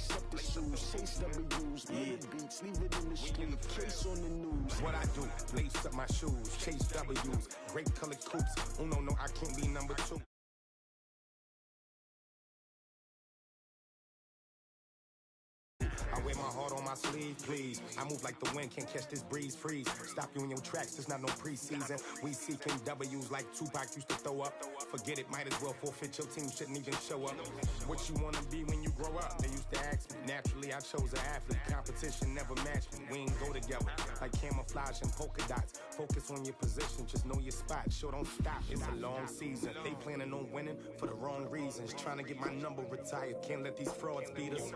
Lace up the shoes, chase W's, beats, leave it in the street, case on the news. What I do, lace up my shoes, chase W's, great colored coops. Oh no, I can't be number 2. I wear my heart on my sleeve, please. I move like the wind, can't catch this breeze, freeze. Stop you in your tracks, it's not no preseason. We seeking W's like Tupac used to throw up. Forget it, might as well forfeit, your team shouldn't even show up. What you wanna be when you grow up? They used to ask me. Naturally, I chose an athlete. Competition never matched me. We ain't go together like camouflage and polka dots. Focus on your position, just know your spot. Sure, don't stop, it's a long season. They planning on winning for the wrong reasons. Trying to get my number retired, can't let these frauds beat us.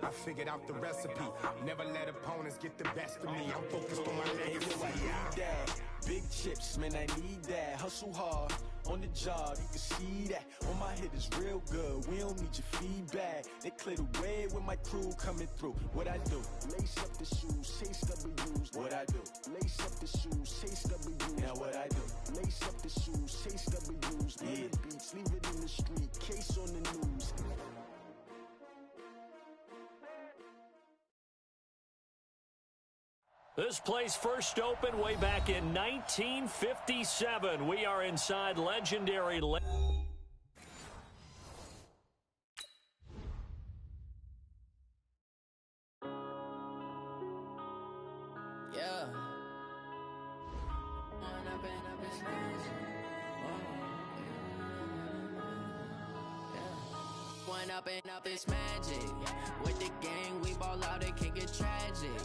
I figured out the recipe. Never let opponents get the best of me. I'm focused on my legacy. I need that. Big chips, man, I need that. Hustle hard on the job, you can see that. On my head is real good. We don't need your feedback. They clear the way with my crew coming through. What I do? Lace up the shoes, chase W's. What I do? Lace up the shoes, chase W's. Now what I do? Lace up the shoes, chase W's. Beats, leave it in the street, case on the news. This place first opened way back in 1957. We are inside legendary... Yeah. One up and up is magic. With the gang, we ball out, it can get tragic.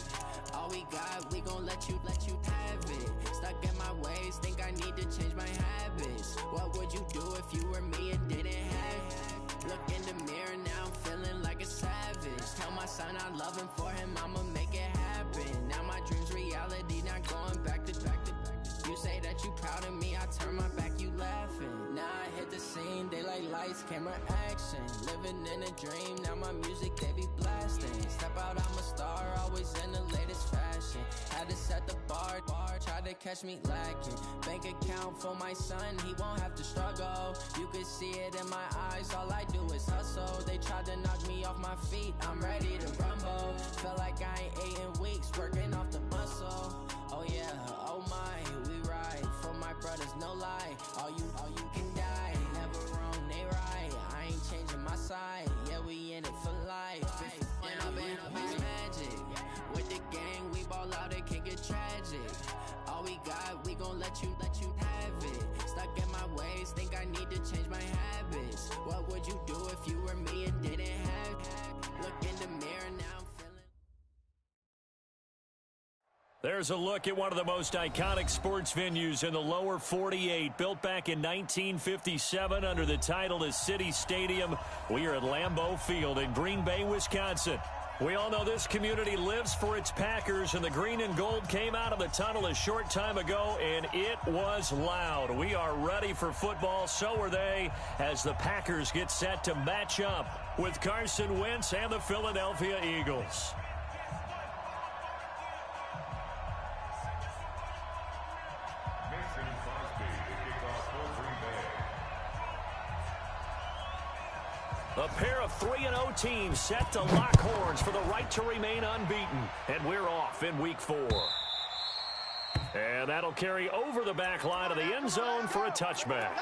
All we got, we gon' let you have it. Stuck in my ways, think I need to change my habits. What would you do if you were me and didn't have it? Look in the mirror, now I'm feeling like a savage. Tell my son I love him, for him I'ma make it happen. Now my dream's reality, not going back to. You say that you proud of me, I turn my back, you laughing. Now I hit the scene, daylight lights, camera action. Living in a dream, now my music, they be blasting. Step out, I'm a star, always in the latest fashion. Had to set the bar, try to catch me lacking. Bank account for my son, he won't have to struggle. You could see it in my eyes, all I do is hustle. They tried to knock me off my feet, I'm ready to rumble. Feel like I ain't ate in weeks, working off the muscle. Oh yeah, oh my, we ride for my brothers, no lie. All you can die, never wrong, they right. I ain't changing my side, yeah, we in it for life. When up is magic. With the gang, we ball out, it can get tragic. All we got, we gon' let you have it. Stuck in my ways, think I need to change my habits. What would you do if you were me and didn't have it? Look in the mirror, now I'm feeling. There's a look at one of the most iconic sports venues in the lower 48. Built back in 1957 under the title of City Stadium. We are at Lambeau Field in Green Bay, Wisconsin. We all know this community lives for its Packers, and the green and gold came out of the tunnel a short time ago, and it was loud. We are ready for football, so are they, as the Packers get set to match up with Carson Wentz and the Philadelphia Eagles. A pair of 3-0 teams set to lock horns for the right to remain unbeaten. And we're off in week 4. And that'll carry over the back line of the end zone for a touchback.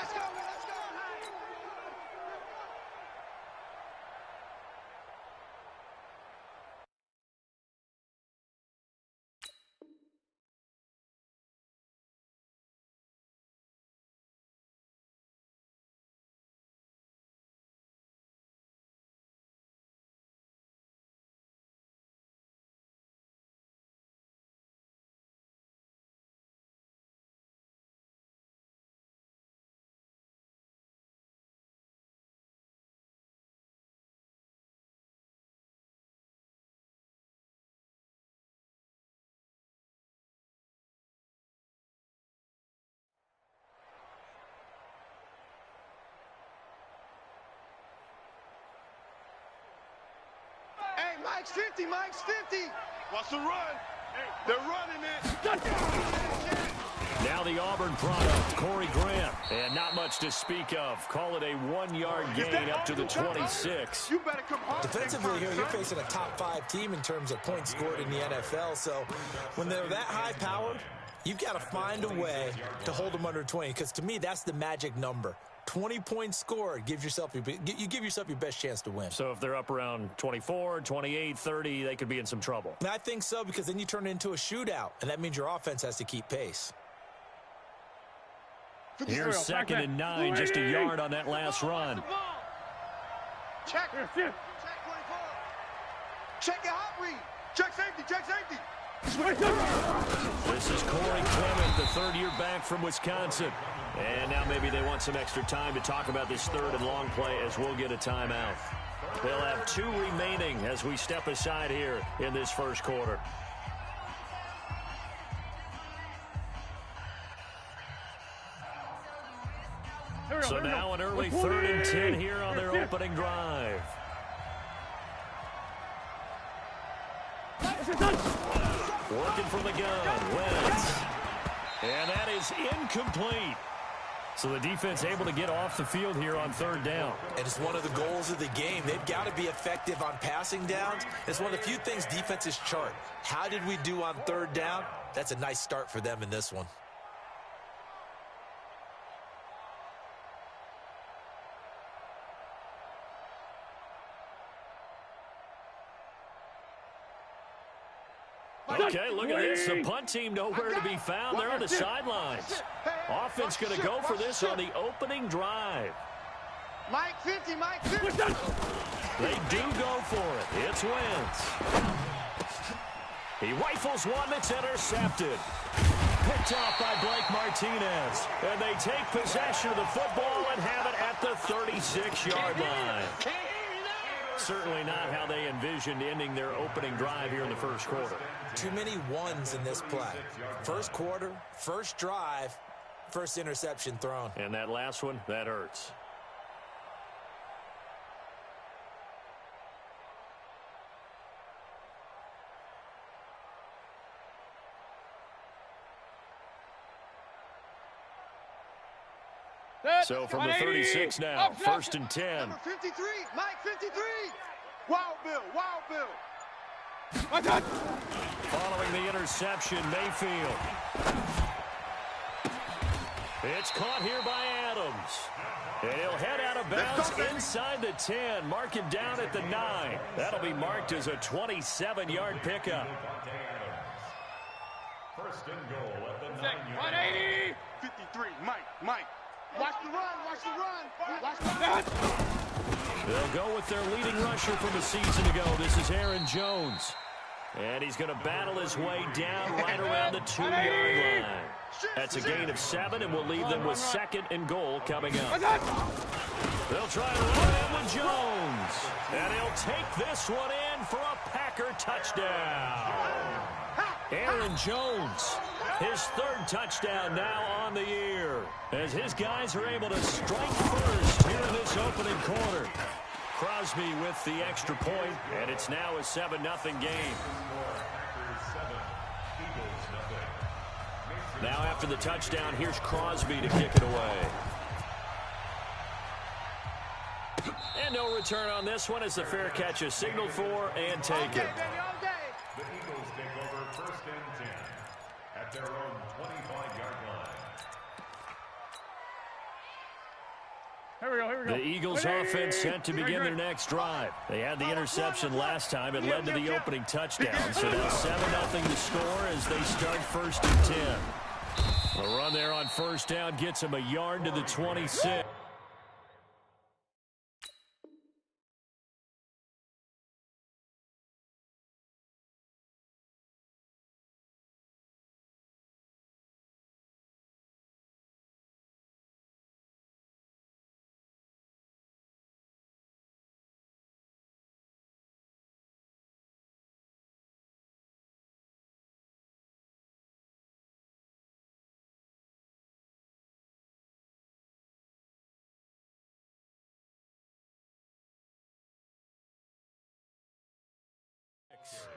Mike's 50, Mike's 50. What's the run? They're running it. Now the Auburn product, Corey Grant. And not much to speak of. Call it a 1-yard gain up to the 26. You better come home. Defensively here, you're facing a top-5 team in terms of points scored in the NFL. So when they're that high-powered, you've got to find a way to hold them under 20. Because to me, that's the magic number. 20 points scored, you give yourself your best chance to win. So if they're up around 24, 28, 30, they could be in some trouble. And I think so, because then you turn it into a shootout, and that means your offense has to keep pace. Here's 2nd and 9, just a yard on that last run. Check. Check 24. Check your hot read. Check safety. Check safety. This is Corey Clement, the third-year back from Wisconsin. And now maybe they want some extra time to talk about this third and long play as we'll get a timeout. They'll have 2 remaining as we step aside here in this first quarter. So now an early 3rd and 10 here on their opening drive. Working from the gun, Wentz. And that is incomplete. So the defense able to get off the field here on 3rd down. And it's one of the goals of the game. They've got to be effective on passing downs. It's one of the few things defenses chart. How did we do on 3rd down? That's a nice start for them in this one. Okay, look at this. The punt team nowhere to be found. They're on the sidelines. Offense going to go for this on the opening drive. Mike 50, Mike 50. They do go for it. It's Wentz. He rifles one that's intercepted. Picked off by Blake Martinez. And they take possession of the football and have it at the 36-yard line. Certainly not how they envisioned ending their opening drive here in the first quarter. Too many ones in this play. First quarter, first drive, first interception thrown. And that last one, that hurts. So from the 36 now, 1st and 10. Number 53, Mike 53. Wild Bill, Wild Bill. Following the interception, Mayfield. It's caught here by Adams. And he'll head out of bounds inside the 10. Mark him down at the 9. That'll be marked as a 27-yard pickup. First and goal at the 180. 53, Mike. Watch the run. Watch the run. They'll go with their leading rusher from a season ago. This is Aaron Jones. And he's going to battle his way down right around the 2-yard line. That's a gain of 7, and we'll leave them with 2nd and goal coming up. They'll try to run in with Jones. And he'll take this one in for a Packer touchdown. Aaron Jones, his 3rd touchdown now on the year, as his guys are able to strike first here in this opening quarter. Crosby with the extra point, and it's now a 7-0 game. Now after the touchdown, here's Crosby to kick it away. And no return on this one as the fair catch is signaled for and taken. The Eagles take over 1st and 10 at their own 25-yard line. Here we go. The Eagles offense set to begin their next drive. They had the interception last time. It led to the opening touchdown. So now 7-0 to score as they start 1st and 10. A run there on 1st down gets them a yard to the 26.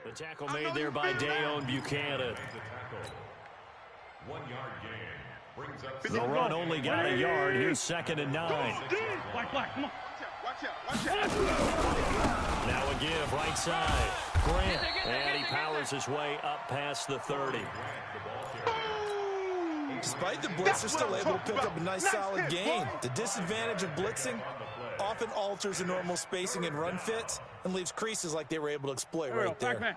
The tackle made there by Dayon Buchanan. 1-yard gain. Brings up The run only got a yard. Here's 2nd and 9. Black, come on. Watch out. Now a give, right side. Grant. And he powers his way up past the 30. Despite the blitz, they're still able to pick up a nice solid gain. The disadvantage of blitzing often alters the normal spacing and run fits and leaves creases like they were able to exploit right there. Come on.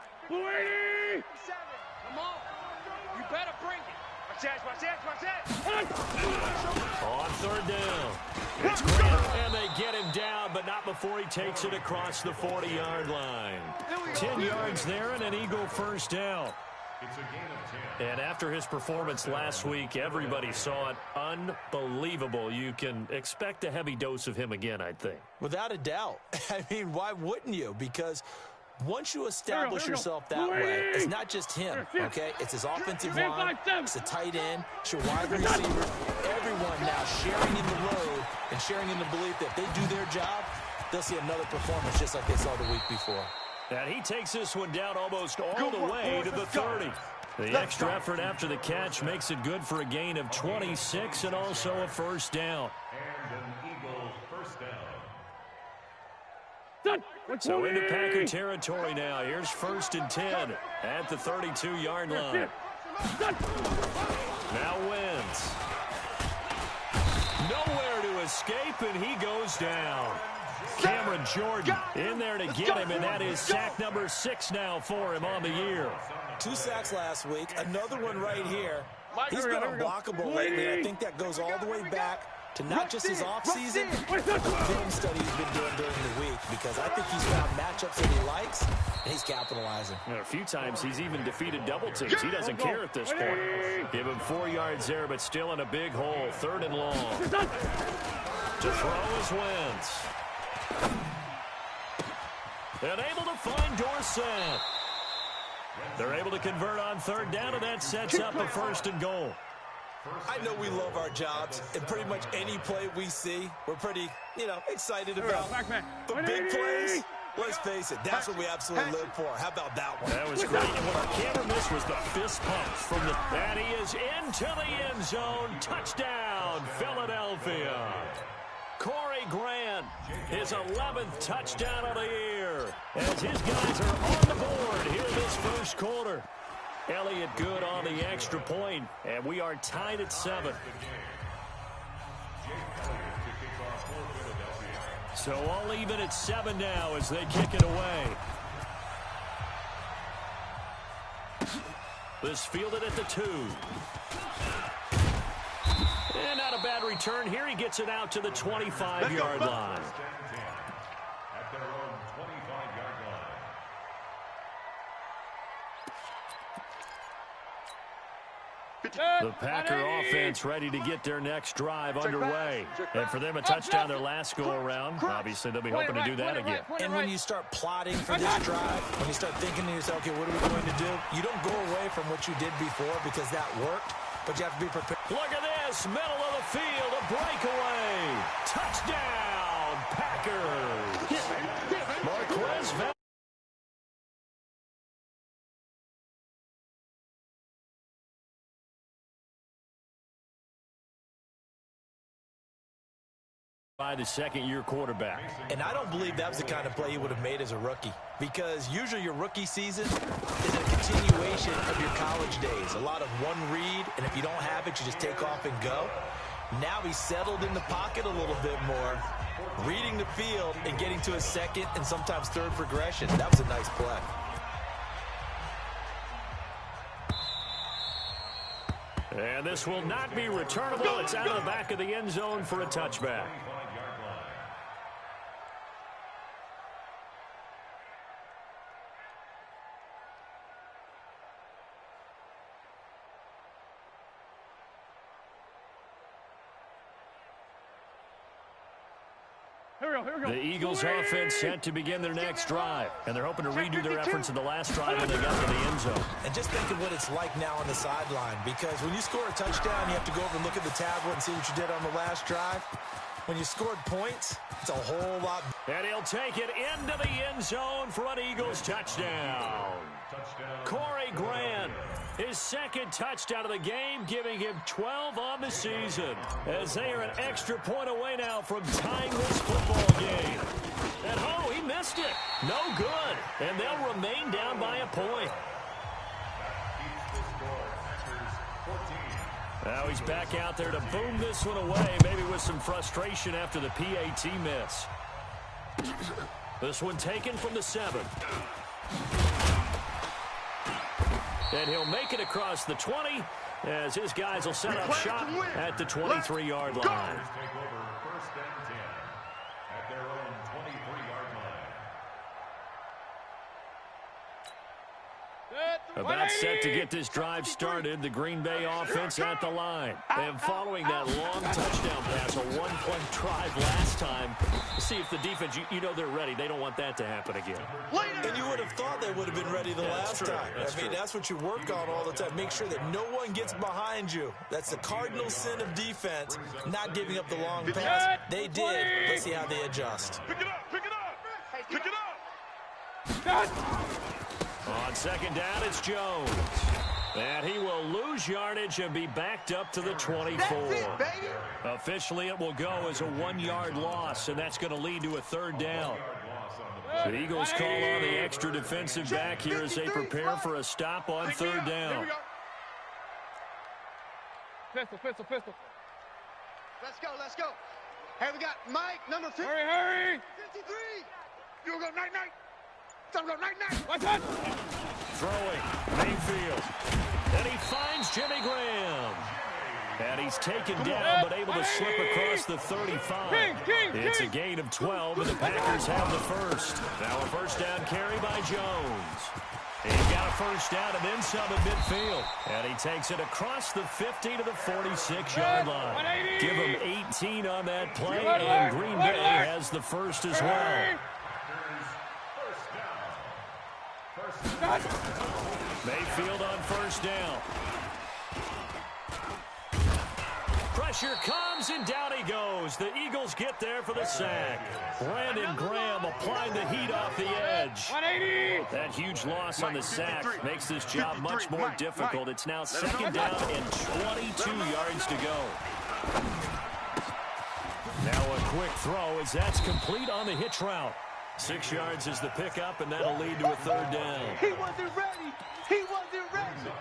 You better bring it. Watch that. On 3rd down. It's Grant, and they get him down, but not before he takes it across the 40-yard line. 10 yards there and an Eagle first down. It's a gain of 10. And after his performance last week, everybody saw it. Unbelievable. You can expect a heavy dose of him again, I think. Without a doubt. I mean, why wouldn't you? Because once you establish yourself that way, it's not just him, okay? It's his offensive line, it's the tight end, it's your wide receiver. Everyone now sharing in the load and sharing in the belief that if they do their job, they'll see another performance just like they saw the week before. And he takes this one down almost all the way to the 30. The extra effort after the catch makes it good for a gain of 26 and also a first down. And an Eagles first down. So into Packer territory now. Here's 1st and 10 at the 32-yard line. Now Wentz. Nowhere to escape, and he goes down. Cameron Jordan in there to get him, and that is sack number 6 now for him on the year. 2 sacks last week, another one right here. He's been unblockable lately, and I think that goes all the way back to not just his offseason, but the film study he's been doing during the week, because I think he's found matchups that he likes, and he's capitalizing. A few times he's even defeated double teams. He doesn't care at this point. Give him 4 yards there, but still in a big hole. 3rd and long. To throw is Wentz. And able to find Dorsett. They're able to convert on 3rd down, and that sets up a 1st and goal. I know we love our jobs, and pretty much any play we see, we're pretty, excited about. But big plays, let's face it, that's what we absolutely live for. How about that one? That was great. And what I can't miss was the fist pump from the... And he is into the end zone. Touchdown, Philadelphia. Corey Grant, his 11th touchdown of the year, as his guys are on the board here this first quarter. Elliott good on the extra point, and we are tied at 7. So all even at 7 now as they kick it away. This fielded at the 2. And not a bad return here. He gets it out to the 25-yard line. At their own 25-yard line. The Packer offense ready to get their next drive underway. And for them, a touchdown their last go-around. Obviously, they'll be hoping to do that again. And when you start plotting for this drive, when you start thinking to yourself, okay, what are we going to do? You don't go away from what you did before because that worked, but you have to be prepared. Look at this, middle of the field, a breakaway. Touchdown, Packers. Marquez Valdez. By the second-year quarterback. And I don't believe that was the kind of play he would have made as a rookie, because usually your rookie season is a continuation of your college days. A lot of one read, and if you don't have it, you just take off and go. Now he's settled in the pocket a little bit more, reading the field and getting to a second and sometimes third progression. That was a nice play. And this will not be returnable. It's out of the back of the end zone for a touchback. The Eagles offense set to begin their next drive, and they're hoping to redo their efforts in the last drive when they got to the end zone. And just think of what it's like now on the sideline, because when you score a touchdown, you have to go over and look at the tablet and see what you did on the last drive. when you scored points, it's a whole lot. And he'll take it into the end zone for an Eagles touchdown. Corey Grant, his second touchdown of the game, giving him 12 on the season, as they are an extra point away now from tying this football game. And oh, he missed it. No good. And they'll remain down by a point. Now he's back out there to boom this one away, maybe with some frustration after the PAT miss. This one taken from the 7. And he'll make it across the 20 as his guys will set up shop at the 23-yard line. About set to get this drive started, the Green Bay offense at the line. And following that long touchdown pass, a one-play drive last time, see if the defense, you know they're ready. They don't want that to happen again. And you would have thought they would have been ready the last time. I mean, that's what you work on all the time. Make sure that no one gets behind you. That's the cardinal sin of defense, not giving up the long pass. They did. Let's see how they adjust. Pick it up, pick it up, pick it up. On second down, it's Jones. And he will lose yardage and be backed up to the 24. Officially, it will go as a 1-yard loss, and that's going to lead to a third down. The Eagles call on the extra defensive back here as they prepare for a stop on third down. Pistol. Let's go, let's go. Hey, we got Mike, number 50. Hurry. 53. You gonna go night-night? Time to go night-night. Watch out. Throwing, Mayfield. And he finds Jimmy Graham. And he's taken down, but able to slip across the 35. It's a gain of 12, and the Packers have the first. Now a first down carry by Jones. He got a first down and then some at midfield. And he takes it across the 50 to the 46-yard line. Give him 18 on that play, and Green Bay has the first as well. Mayfield on first down. Pressure comes, and down he goes. The Eagles get there for the sack. Brandon Graham applying the heat off the edge. That huge loss on the sack makes this job much more difficult. It's now second down and 22 yards to go. Now a quick throw as that's complete on the hitch route. 6 yards is the pickup, and that'll lead to a third down. He wasn't ready. He wasn't ready.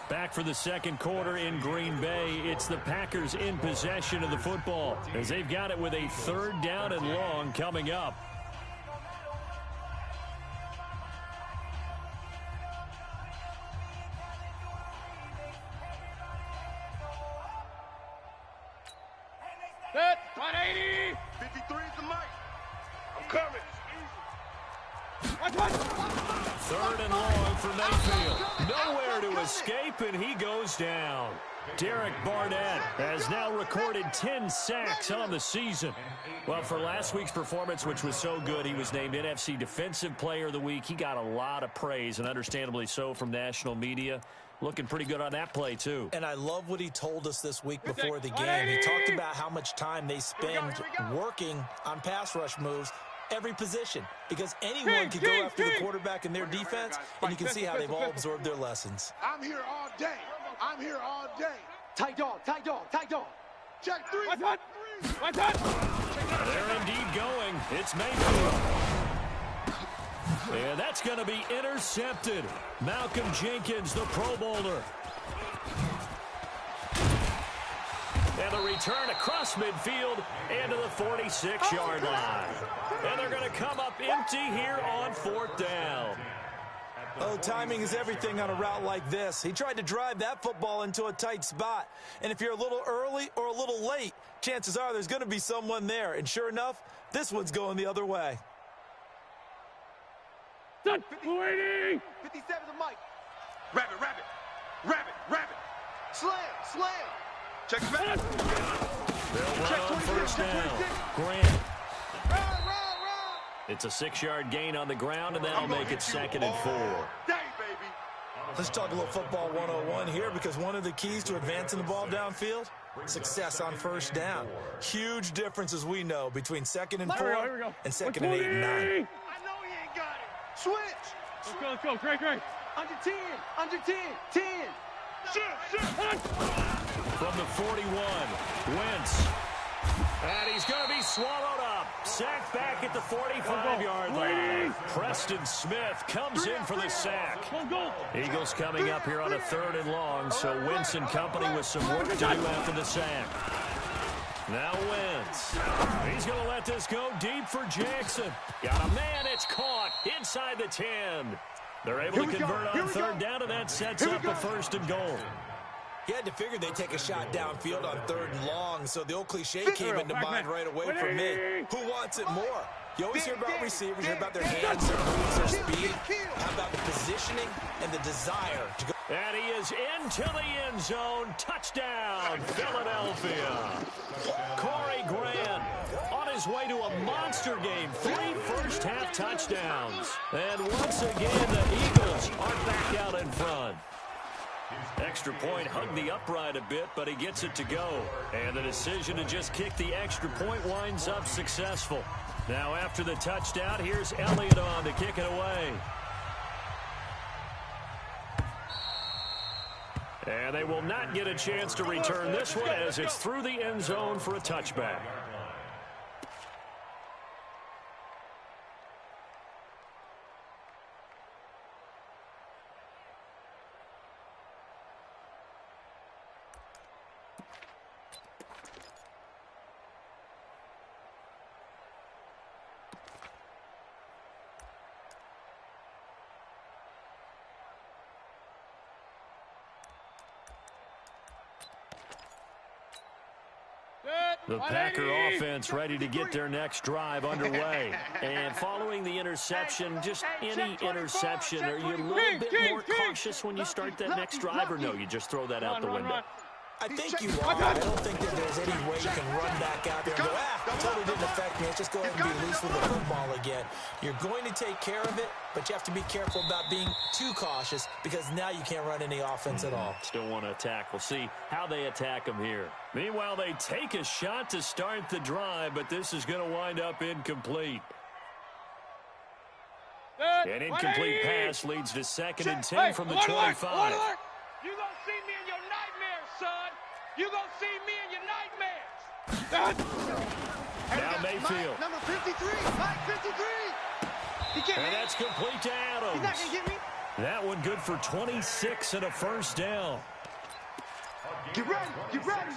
Back for the second quarter in Green Bay. It's the Packers in possession of the football as they've got it with a third down and long coming up. Set. 180. 53 is the mic. I'm coming. Third and long for Mayfield. Nowhere to escape, and he goes down. Derek Barnett has now recorded 10 sacks on the season. Well, for last week's performance, which was so good, he was named NFC Defensive Player of the Week. He got a lot of praise, and understandably so, from national media. Looking pretty good on that play, too. And I love what he told us this week before the game. He talked about how much time they spend working on pass rush moves, every position, because anyone could go after the quarterback in their defense, and you can see how they've all absorbed their lessons. I'm here all day. I'm here all day. Tight dog. Check 3. Watch out. They're indeed going. It's Mayfield. And that's going to be intercepted. Malcolm Jenkins, the Pro Bowler. And the return across midfield into the 46-yard line. And they're going to come up empty here on fourth down. Oh, timing is everything on a route like this. He tried to drive that football into a tight spot. And if you're a little early or a little late, chances are there's going to be someone there. And sure enough, this one's going the other way. 280. 57 the mic. Rabbit. Slam. Check it back. They'll run on first down. Grant. It's a 6-yard gain on the ground, and that'll make it second and 4. Let's talk a little football 101 here, because one of the keys to advancing the ball downfield success on first down. Huge difference, as we know, between 2nd and 4 Here we go. and 2nd and 8 and 9. I know he ain't got it. Switch. Let's go. Great. Under 10. Under 10. 10. Shoot. From the 41, Wentz. And he's going to be swallowed up. Sacked back at the 45-yard line. Preston Smith comes in for the sack. Eagles coming up here on a 3rd and long, so Wentz and company with some work to do after the sack. Now Wentz. He's going to let this go deep for Jackson. Got a man, it's caught inside the 10. They're able to convert on 3rd down, and that sets up a 1st and goal. You had to figure they'd take a shot downfield on 3rd and long, so the old cliche came into mind right away for me. Who wants it more? You always hear about receivers, you hear about their hands, their moves, their speed. How about the positioning and the desire to go? And he is into the end zone. Touchdown, Philadelphia. Corey Grant on his way to a monster game. 3 first-half touchdowns. And once again, the Eagles are back out in front. Extra point hugged the upright a bit, but he gets it to go. And the decision to just kick the extra point winds up successful. Now after the touchdown, here's Elliott on to kick it away. And they will not get a chance to return this one as it's through the end zone for a touchback. The Packer offense ready to get their next drive underway. And following the interception, just any interception, are you a little bit more cautious when you start that next drive, or no, you just throw that out the window? I think you are. I don't think that there's any way you can run back out there and go, totally didn't affect me. Let's just go ahead and be loose with the football again. You're going to take care of it, but you have to be careful about being too cautious because now you can't run any offense at all. Still want to attack. We'll see how they attack them here. Meanwhile, they take a shot to start the drive, but this is going to wind up incomplete. An incomplete pass leads to 2nd and 10 from the 25. You gonna see me in your nightmares, son. You gonna see me in your nightmares. Now Mayfield. Number 53. Mike 53. He can't. And that's complete to Adams. He's not gonna get me. That one good for 26 and a 1st down. Get ready. Get ready.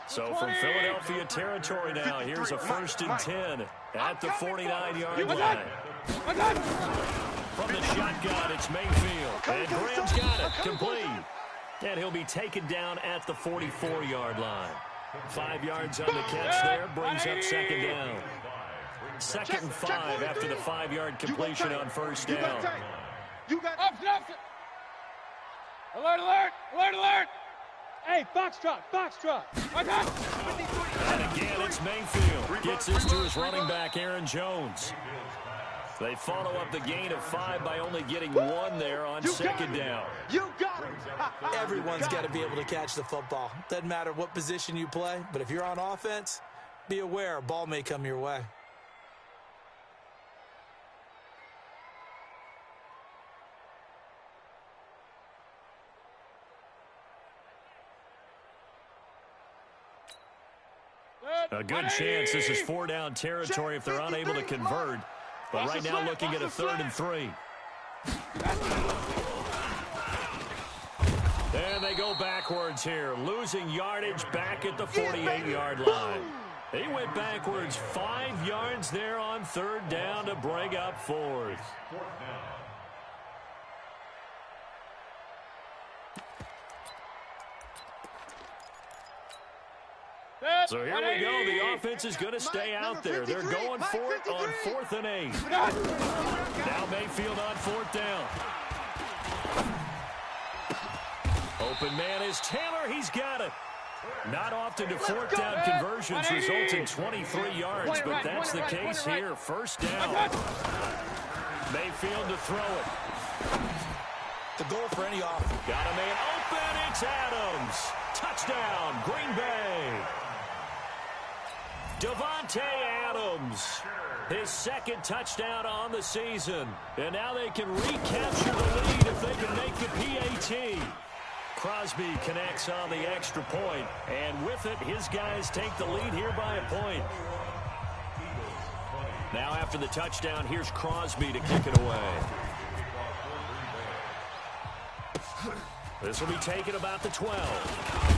So from Philadelphia territory now, here's a 1st and 10 at the 49-yard line. From the shotgun, it's Mayfield. And Graham's got it. Complete. And he'll be taken down at the 44-yard line. 5 yards on the catch there. Brings up 2nd down. 2nd and 5 after the 5-yard completion on 1st down. You got Alert. Hey, Foxtrot. And again, it's Mayfield. Gets this to his running back, Aaron Jones. They follow up the gain of 5 by only getting 1 there on 2nd down. You got it. Everyone's got to be able to catch the football. Doesn't matter what position you play, but if you're on offense, be aware a ball may come your way. A good chance this is 4-down territory if they're unable to convert. But right now looking at a 3rd and 3. And they go backwards here, losing yardage back at the 48-yard line. He went backwards 5 yards there on 3rd down to bring up 4th. So here we go. The offense is going to stay out there. They're going for it on 4th and 8. Now Mayfield on 4th down. Open man is Taylor. He's got it. Not often do 4th down conversions result in 23 yards, but that's the case here. 1st down. Mayfield to throw it. The goal for any offense. Got a man open. It's Adams. Touchdown, Green Bay. Davante Adams, his second touchdown on the season. And now they can recapture the lead if they can make the PAT. Crosby connects on the extra point, and with it, his guys take the lead here by a point. Now after the touchdown, here's Crosby to kick it away. This will be taken about the 12.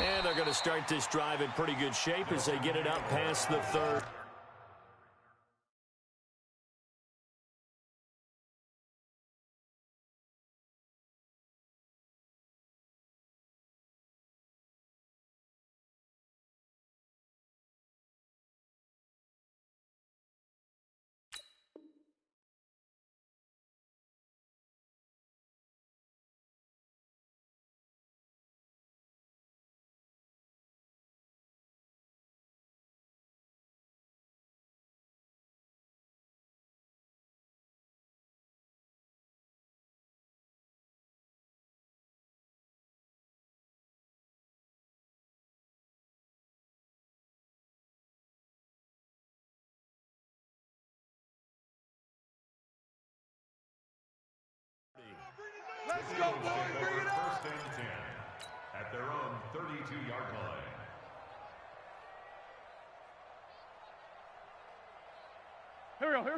And they're going to start this drive in pretty good shape as they get it up past the 3rd. Let's go, boys. Bring it up. First and 10 at their own 32-yard line.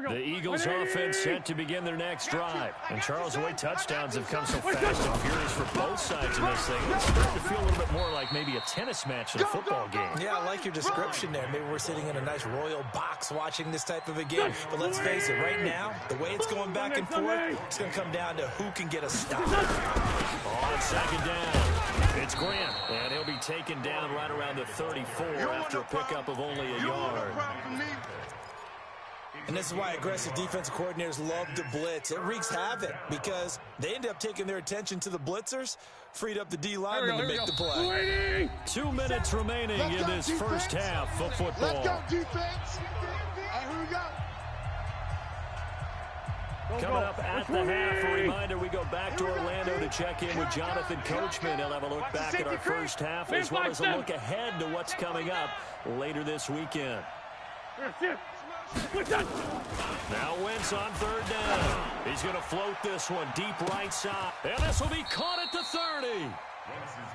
The Eagles offense set to begin their next drive. And Charles, the way touchdowns have come so fast and furious for both sides in this thing, it's starting to feel a little bit more like maybe a tennis match than a football game. Yeah, I like your description there. Maybe we're sitting in a nice royal box watching this type of a game. But let's face it, right now, the way it's going back and forth, it's going to come down to who can get a stop. On second down, it's Grant, and he'll be taken down right around the 34 after a pickup of only a yard. And this is why aggressive defensive coordinators love to blitz. It wreaks havoc because they end up taking their attention to the blitzers, freed up the D-lineman to make the play. 2 minutes remaining in this first half of football. Let's go, defense. Here we go. Coming up at the half, a reminder, we go back to Orlando to check in with Jonathan Coachman. He'll have a look back at our first half as well as a look ahead to what's coming up later this weekend. Now Wentz on third down. He's going to float this one deep right side. And this will be caught at the 30.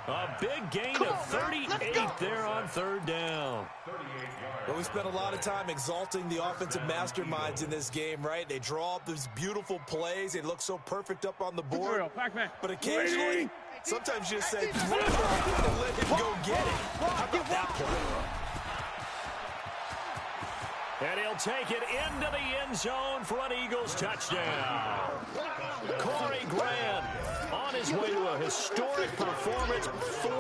A big gain of 38 there on third down. Well, we spent a lot of time exalting the offensive masterminds in this game, right? They draw up these beautiful plays. They look so perfect up on the board. But occasionally, sometimes you just say, throw it and let him go get it. How about that play? And he'll take it into the end zone for an Eagles touchdown. Corey Grant on his way to a historic performance, 4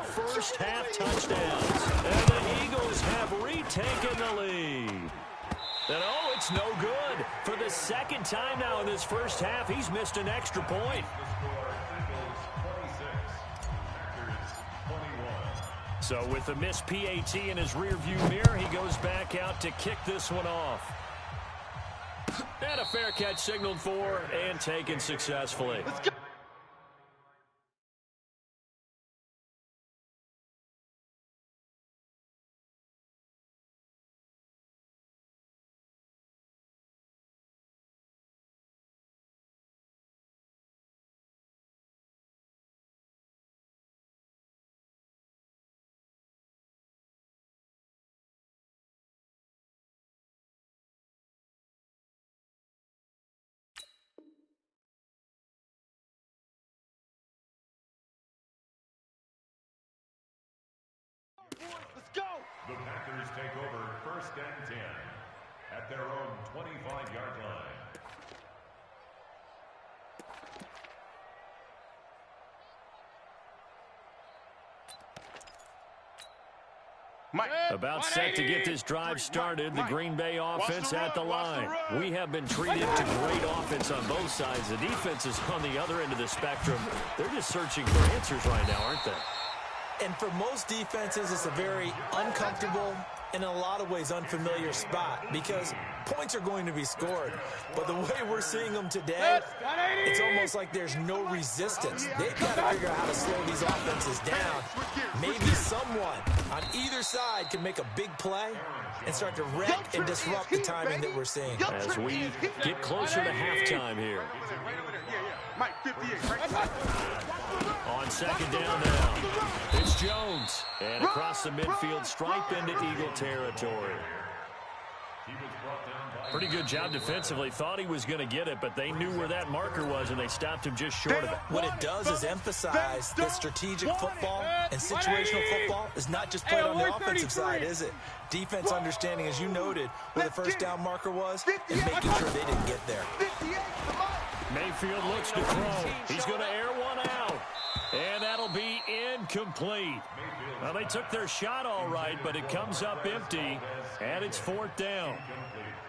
first-half touchdowns. And the Eagles have retaken the lead. And oh, it's no good. For the second time now in this first half, he's missed an extra point. So with the missed PAT in his rearview mirror, he goes back out to kick this one off. And a fair catch signaled for and taken successfully. Let's go. Let's go! The Packers take over first and 10 at their own 25-yard line. About set to get this drive started, the Green Bay offense at the line. We have been treated to great offense on both sides. The defense is on the other end of the spectrum. They're just searching for answers right now, aren't they? And for most defenses, it's a very uncomfortable in a lot of ways unfamiliar spot because points are going to be scored. But the way we're seeing them today, it's almost like there's no resistance. They've got to figure out how to slow these offenses down. Maybe someone on either side can make a big play and start to wreck and disrupt the timing that we're seeing. As we get closer to halftime here. Mike, 58, right? On second down now, it's Jones. And across the midfield stripe into Eagle territory. Pretty good job defensively. Thought he was going to get it, but they knew where that marker was, and they stopped him just short of it. What it does is emphasize that strategic football and situational football is not just played on the offensive side, is it? Defense understanding, as you noted, where the first down marker was and making sure they didn't get there. Mayfield looks to throw. He's going to air one out. And that'll be incomplete. Well, they took their shot all right, but it comes up empty, and it's fourth down.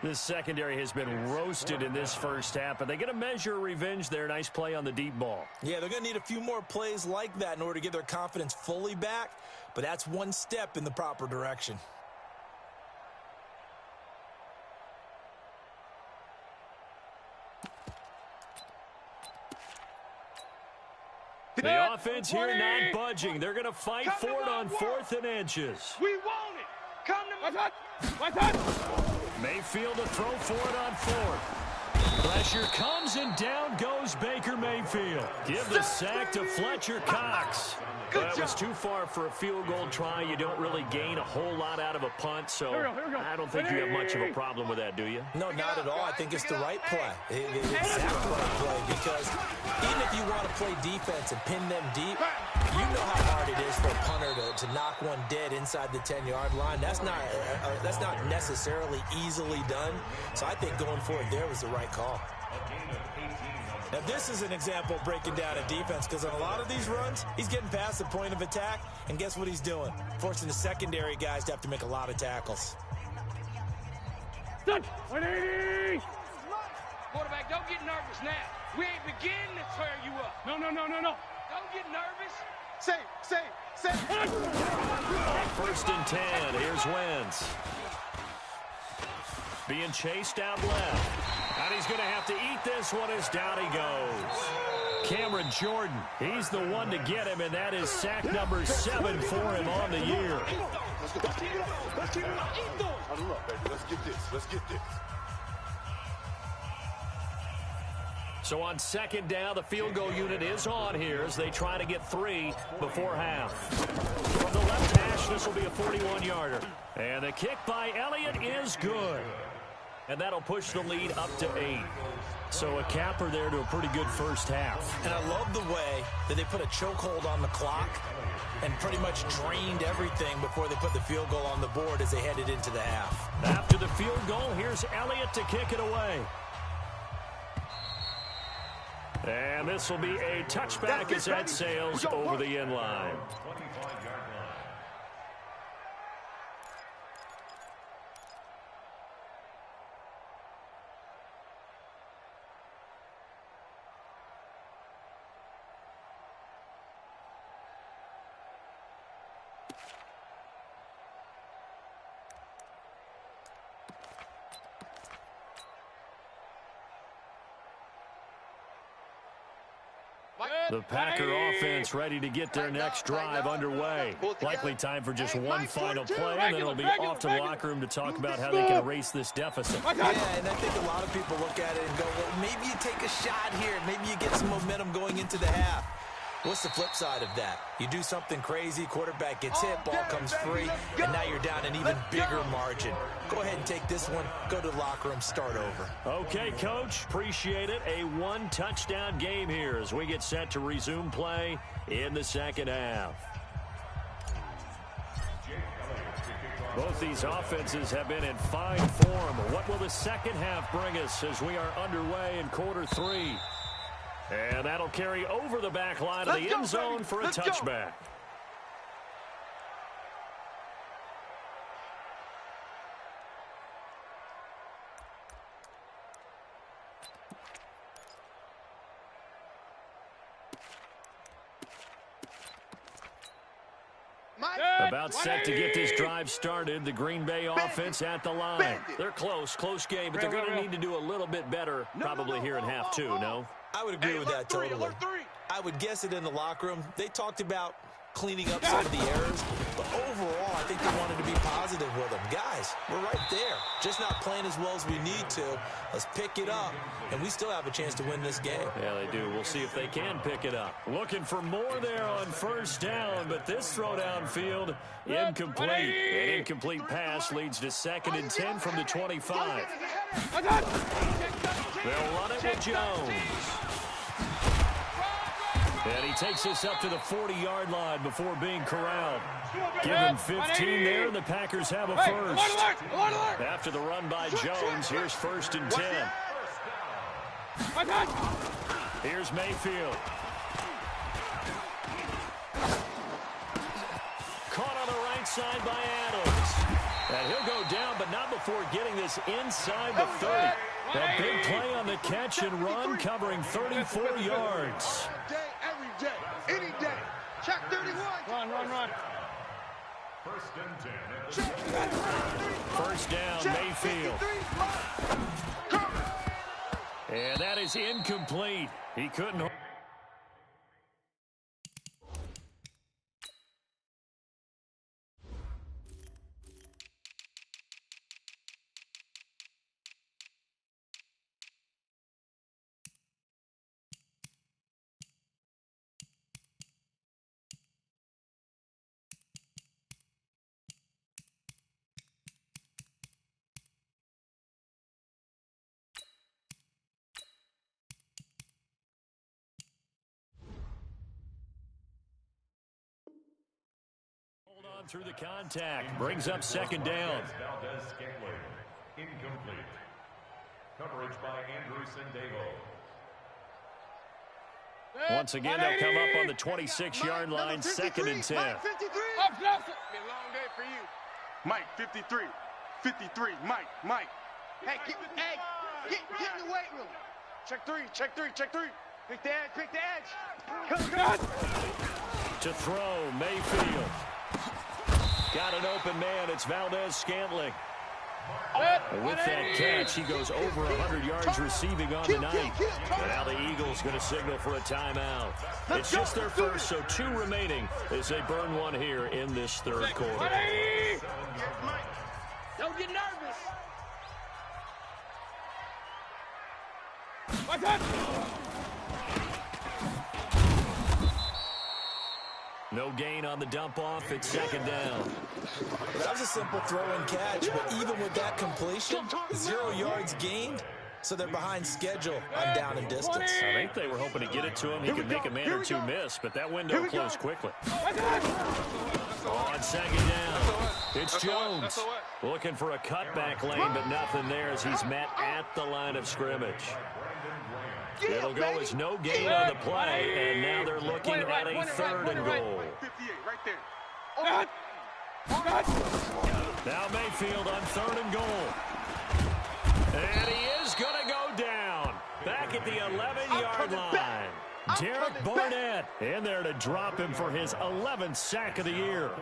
This secondary has been roasted in this first half, but they get a measure of revenge there. Nice play on the deep ball. Yeah, they're going to need a few more plays like that in order to get their confidence fully back, but that's one step in the proper direction. The offense here not budging. They're going to fight for it on 4th and inches. We want it. Come to my touch. Mayfield to throw for it on 4th. Pressure comes and down goes Baker Mayfield. Give the sack to Fletcher Cox. That was too far for a field goal try. You don't really gain a whole lot out of a punt, so I don't think you have much of a problem with that, do you? No, not at all. I think it's the right play. It's exactly the right play because even if you want to play defense and pin them deep, you know how hard it is for a punter to knock one dead inside the 10-yard line. That's not necessarily easily done. So I think going for it there was the right call. Now, this is an example of breaking down a defense because on a lot of these runs, he's getting past the point of attack, and guess what he's doing? Forcing the secondary guys to have to make a lot of tackles. 180! Quarterback, don't get nervous now. We ain't beginning to tear you up. No. Don't get nervous. Say. First and 10. Here's Wentz. Being chased out left. And he's going to have to eat this one as down he goes. Cameron Jordan, he's the one to get him, and that is sack number 7 for him on the year. Let's get this. So on second down, the field goal unit is on here as they try to get 3 before half. From the left hash, this will be a 41-yarder. And the kick by Elliott is good. And that'll push the lead up to 8. So a capper there to a pretty good first half. And I love the way that they put a chokehold on the clock and pretty much drained everything before they put the field goal on the board as they headed into the half. After the field goal, here's Elliott to kick it away. And this will be a touchback as that sails over the end line. The Packer offense ready to get their next drive underway. Likely time for just one final play, and then it'll be off to the locker room to talk about how they can erase this deficit. Yeah, and I think a lot of people look at it and go, well, maybe you take a shot here. Maybe you get some momentum going into the half. What's the flip side of that? You do something crazy, quarterback gets hit, ball comes free, and now you're down an even bigger margin. Go ahead and take this one, go to the locker room, start over. Okay, Coach, appreciate it. A one-touchdown game here as we get set to resume play in the second half. Both these offenses have been in fine form. What will the second half bring us as we are underway in quarter 3? And that'll carry over the back line of the end zone for a touchback. About set to get this drive started. The Green Bay offense at the line. They're close game, but they're going to need to do a little bit better probably here in half two, no? I would agree with that totally. I would guess it in the locker room. They talked about cleaning up some of the errors, but overall, I think they wanted to be positive with them. Guys, we're right there. Just not playing as well as we need to. Let's pick it up, and we still have a chance to win this game. Yeah, they do. We'll see if they can pick it up. Looking for more there on first down, but this throw downfield, incomplete. An incomplete pass leads to 2nd and 10 from the 25. They'll run it with Jones. And he takes us up to the 40-yard line before being corralled. Give him 15 there, and the Packers have a first. After the run by Jones, here's 1st and 10. Here's Mayfield. Caught on the right side by Adams. And he'll go down, but not before getting this inside the 30. A big play on the catch and run, covering 34 yards. Every day, any day. Check 31. Run. 1st and 10. First down, Mayfield. And that is incomplete. He couldn't. Through the contact, brings up 2nd down. Incomplete. Coverage by Andrew Sendejo. Once again, they'll come up on the 26-yard line, 2nd and 10. Mike 53. Been a long day for you. Mike 53. 53. Mike. Hey, get in the weight room. Check three. Pick the edge. Come. To throw, Mayfield. Got an open man. It's Valdez-Scantling. With that catch, he goes over 100 yards receiving on the night. And now the Eagles going to signal for a timeout. It's just their first, so 2 remaining as they burn one here in this 3rd quarter. Don't get nervous. No gain on the dump off. It's 2nd down. That was a simple throw and catch, but even with that completion, 0 yards gained, so they're behind schedule on down and distance. I think they were hoping to get it to him. He could make a man or 2 miss, but that window closed quickly. On 2nd down, it's Jones. Looking for a cutback lane, but nothing there as he's met at the line of scrimmage. It'll go as no gain on the play, and now they're looking at a 3rd and goal. 58, right there. Now Mayfield on 3rd and goal. And he is going to go down. Back at the 11-yard line. Derek Barnett in there to drop him for his 11th sack of the year.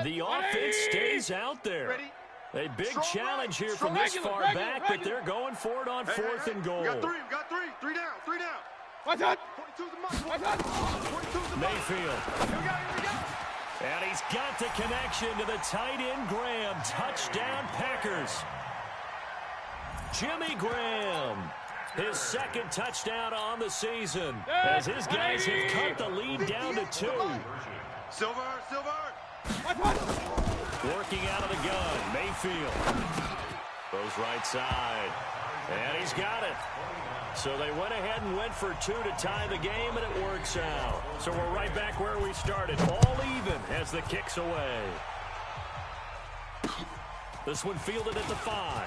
The offense stays out there. A big challenge here from this far back, but they're going for it on 4th and goal. We got three. Three down. What's that? 42's the mark. Mayfield. Here we go. And he's got the connection to the tight end Graham. Touchdown Packers. Jimmy Graham. His 2nd touchdown on the season as his guys have cut the lead down to 2. Silver. Working out of the gun, Mayfield. Goes right side. And he's got it. So they went ahead and went for 2 to tie the game, and it works out. So we're right back where we started. All even as the kick's away. This one fielded at the 5.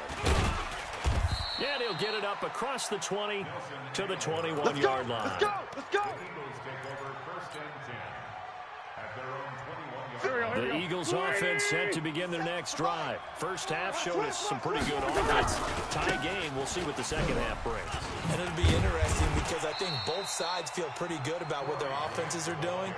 And he'll get it up across the 20 to the 21-yard line. Let's go! Let's go! The Eagles offense set to begin their next drive. First half showed us some pretty good offense. Tie game. We'll see what the second half brings. And it'll be interesting because I think both sides feel pretty good about what their offenses are doing.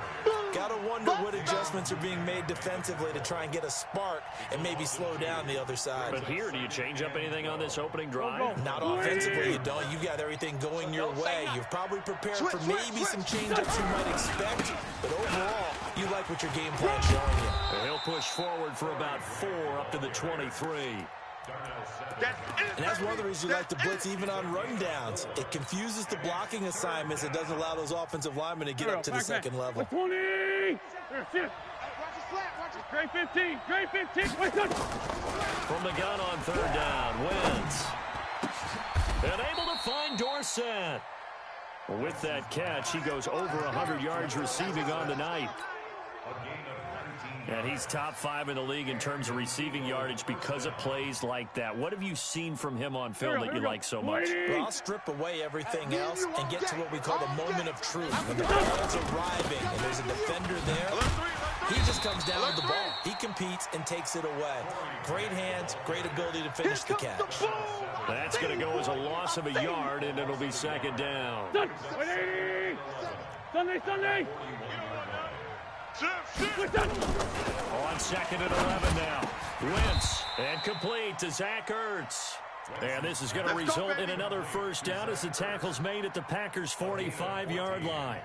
Got to wonder what adjustments are being made defensively to try and get a spark and maybe slow down the other side. But here, do you change up anything on this opening drive? Not offensively, you don't. You've got everything going your way. You've probably prepared for maybe some change-ups you might expect. But overall, you like what your game plan's showing you. And he'll push forward for about 4 up to the 23. And that's one of the reasons you like to blitz even on rundowns. It confuses the blocking assignments. It doesn't allow those offensive linemen to get up to the second level. 20! Great 15! Great 15! From the gun on third down, Wentz. And able to find Dorsett. With that catch, he goes over 100 yards receiving on the night. And he's top 5 in the league in terms of receiving yardage because of plays like that. What have you seen from him on film that you like so much? Well, I'll strip away everything else and get to what we call the moment of truth. When the ball's arriving and there's a defender there, he just comes down with the ball. He competes and takes it away. Great hands, great ability to finish the catch. That's going to go as a loss of a yard, and it'll be second down. Sunday! On second and 11 now. Wentz and complete to Zach Ertz. And this is going to result in another first down as the tackle's made at the Packers' 45-yard line.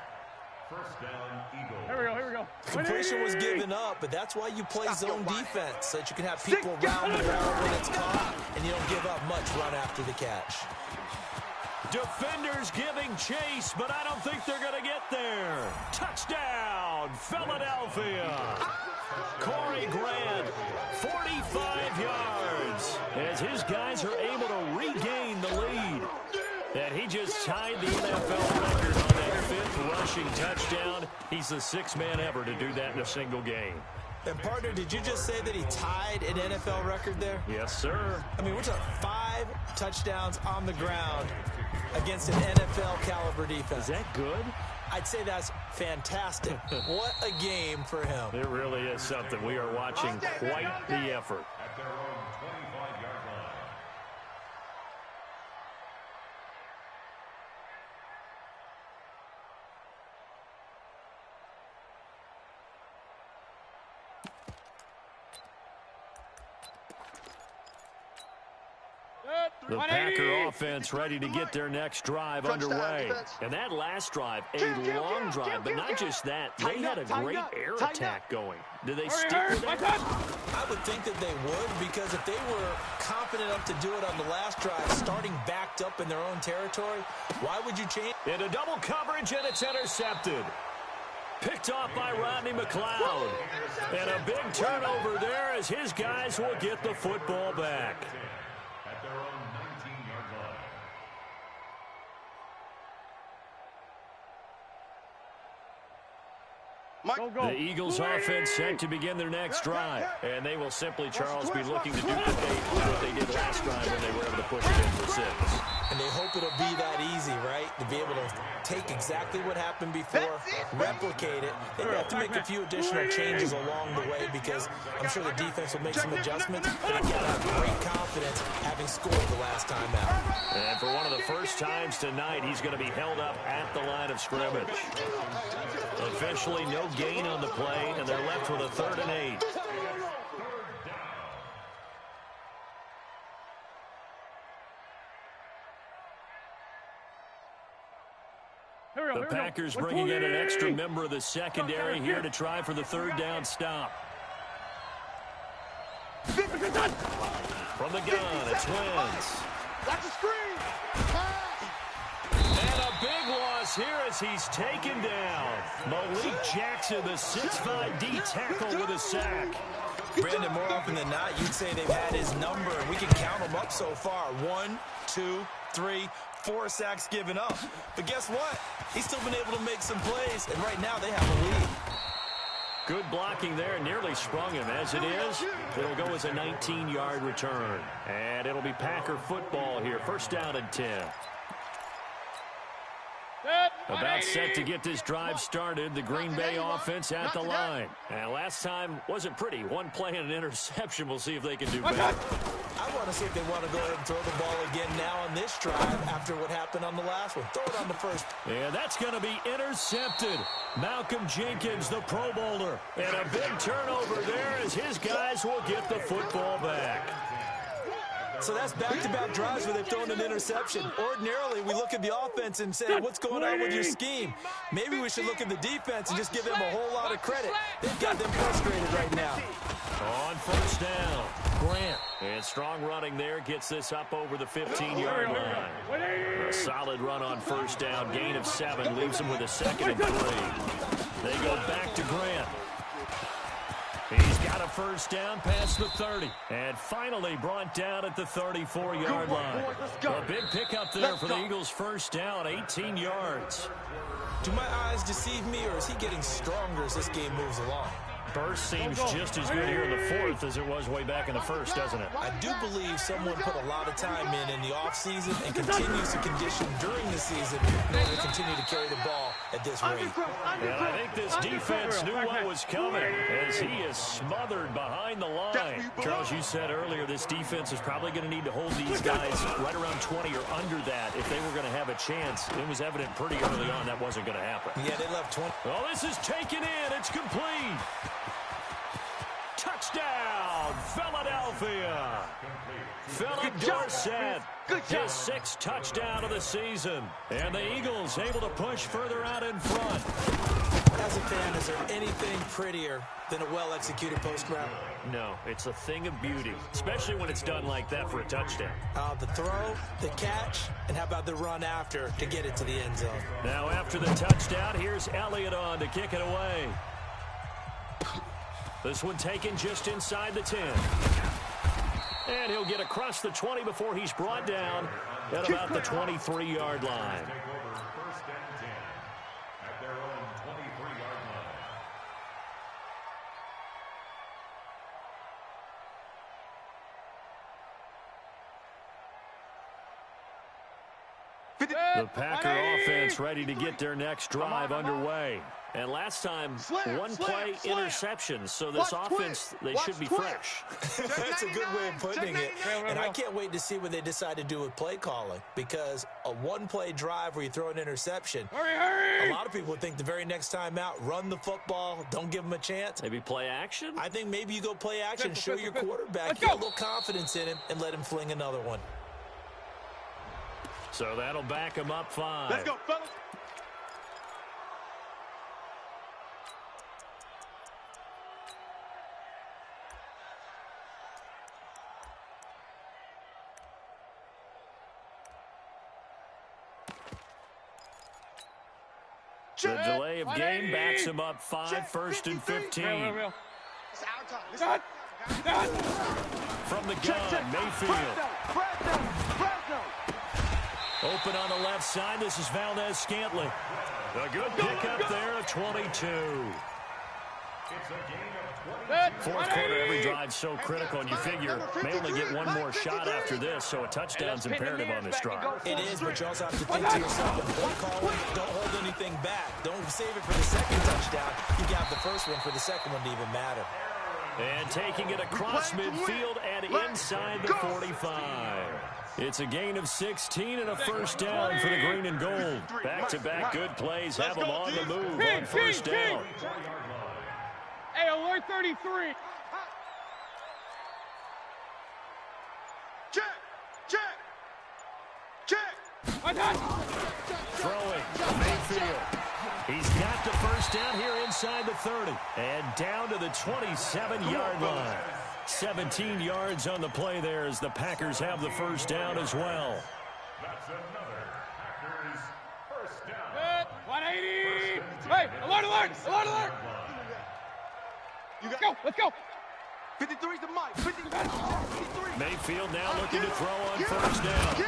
First down, Eagles. Here we go. Completion was given up, but that's why you play zone defense, so that you can have people around the ball when it's caught, and you don't give up much run after the catch. Defenders giving chase, but I don't think they're going to get there. Touchdown, Philadelphia. Corey Grant, 45 yards, as his guys are able to regain the lead. And he just tied the NFL record on that 5th rushing touchdown. He's the 6th man ever to do that in a single game. And, partner, did you just say that he tied an NFL record there? Yes, sir. I mean, we're talking 5 touchdowns on the ground against an NFL-caliber defense. Is that good? I'd say that's fantastic. What a game for him. It really is something. We are watching quite the effort. At their own 25-yard line. The Packer offense ready to get their next drive underway. And that last drive, a long drive, but not just that. They had a great air attack going. Do they stick with that? I would think that they would, because if they were confident enough to do it on the last drive, starting backed up in their own territory, why would you change? Into double coverage, and it's intercepted. Picked off by Rodney McLeod. And a big turnover there as his guys will get the football back. At their own 19-yard line. The Eagles offense set to begin their next drive. And they will simply, Charles, be looking to duplicate what they did last drive when they were able to push it in for 6. And they hope it'll be that easy, right? To be able to take exactly what happened before, replicate it. They have to make a few additional changes along the way, because I'm sure the defense will make some adjustments, but they got great confidence having scored the last time out. And for one of the first times tonight, he's going to be held up at the line of scrimmage. Officially no gain on the play, and they're left with a 3rd and 8. The Packers bringing in an extra member of the secondary here to try for the 3rd down stop. From the gun, it's Wentz. Watch the screen. And a big loss here as he's taken down. Malik Jackson, the 6'5" D tackle with a sack. Brandon, more often than not, you'd say they've had his number, and we can count them up so far. 1, 2, 3, 4 sacks given up. But guess what? He's still been able to make some plays, and right now they have a lead. Good blocking there, nearly sprung him. As it is, it'll go as a 19-yard return. And it'll be Packer football here. First down and 10. About set to get this drive started. The Green Bay offense at the line. And last time wasn't pretty. One play and an interception. We'll see if they can do better. I want to see if they want to go ahead and throw the ball again now on this drive after what happened on the last one. Throw it on the first. And that's going to be intercepted. Malcolm Jenkins, the Pro Bowler. And a big turnover there as his guys will get the football back. So that's back-to-back drives where they've thrown an interception. Ordinarily, we look at the offense and say, what's going on with your scheme? Maybe we should look at the defense and just give them a whole lot of credit. They've got them frustrated right now. On first down, Grant. And strong running there gets this up over the 15-yard line. A solid run on first down. Gain of 7 leaves them with a 2nd and 3. They go back to Grant. He's got a first down past the 30. And finally brought down at the 34-yard line. A big pickup there for the Eagles' first down, 18 yards. Do my eyes deceive me, or is he getting stronger as this game moves along? Burst seems just as good here in the 4th as it was way back in the 1st, doesn't it? I do believe someone put a lot of time in the offseason and continues to condition during the season in order to continue to carry the ball at this rate. And I think this defense knew what was coming as he is smothered behind the line. Charles, you said earlier this defense is probably going to need to hold these guys right around 20 or under that if they were going to have a chance. It was evident pretty early on that wasn't going to happen. Yeah, they left 20. Well, this is taken in. It's complete. Touchdown, Philadelphia. Philip Dorsett, his 6th touchdown of the season. And the Eagles able to push further out in front. As a fan, is there anything prettier than a well-executed post route? No, it's a thing of beauty, especially when it's done like that for a touchdown. The throw, the catch, and how about the run after to get it to the end zone? Now after the touchdown, here's Elliott on to kick it away. This one taken just inside the 10. And he'll get across the 20 before he's brought down at about the 23-yard line. First and 10 at their own 23-yard line. The Packer offense ready to get their next drive underway. And last time, one play interception. So this offense, they should be fresh. That's a good way of putting it. And I can't wait to see what they decide to do with play calling. Because a one-play drive where you throw an interception, a lot of people would think the very next time out, run the football, don't give them a chance. Maybe play action? I think maybe you go play action, show your quarterback, get a little confidence in him, and let him fling another one. So that'll back him up 5. Let's go, fellas. The delay of game backs him up 5, first and 15. From the gun, Mayfield. Open on the left side. This is Valdez-Scantling. A good pickup there at 22. Fourth quarter, every drive so critical, and you figure may only get one more shot after this, so a touchdown's imperative on this drive. It is, but you also have to think to yourself, when play calling, don't hold anything back. Don't save it for the second touchdown. You can have the first one for the second one to even matter. And taking it across midfield and inside the 45. It's a gain of 16 and a first down for the green and gold. Back-to-back good plays have them on the move on first down. Hey, alert 33. Check. Throwing, Mayfield. He's got the first down here inside the 30. And down to the 27-yard line. 17 yards on the play there as the Packers have the first down as well. That's another Packers first down. 180. Hey, alert. Let's go. 53's the mic. 53. Mayfield now looking to throw on first down.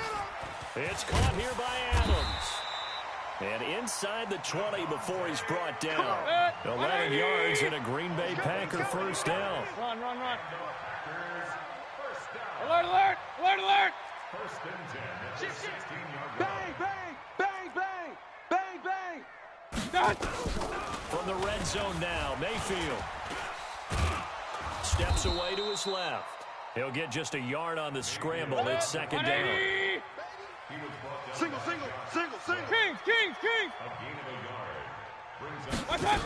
It's caught here by Adams. And inside the 20 before he's brought down. 11 yards and a Green Bay Packer first down. Run. Alert, alert, alert, alert. First and 10 at the 16-yard line. Bang. From the red zone now, Mayfield steps away to his left. He'll get just a yard on the scramble. It's second down. Single. King. A gain of a yard. Brings up Watch out.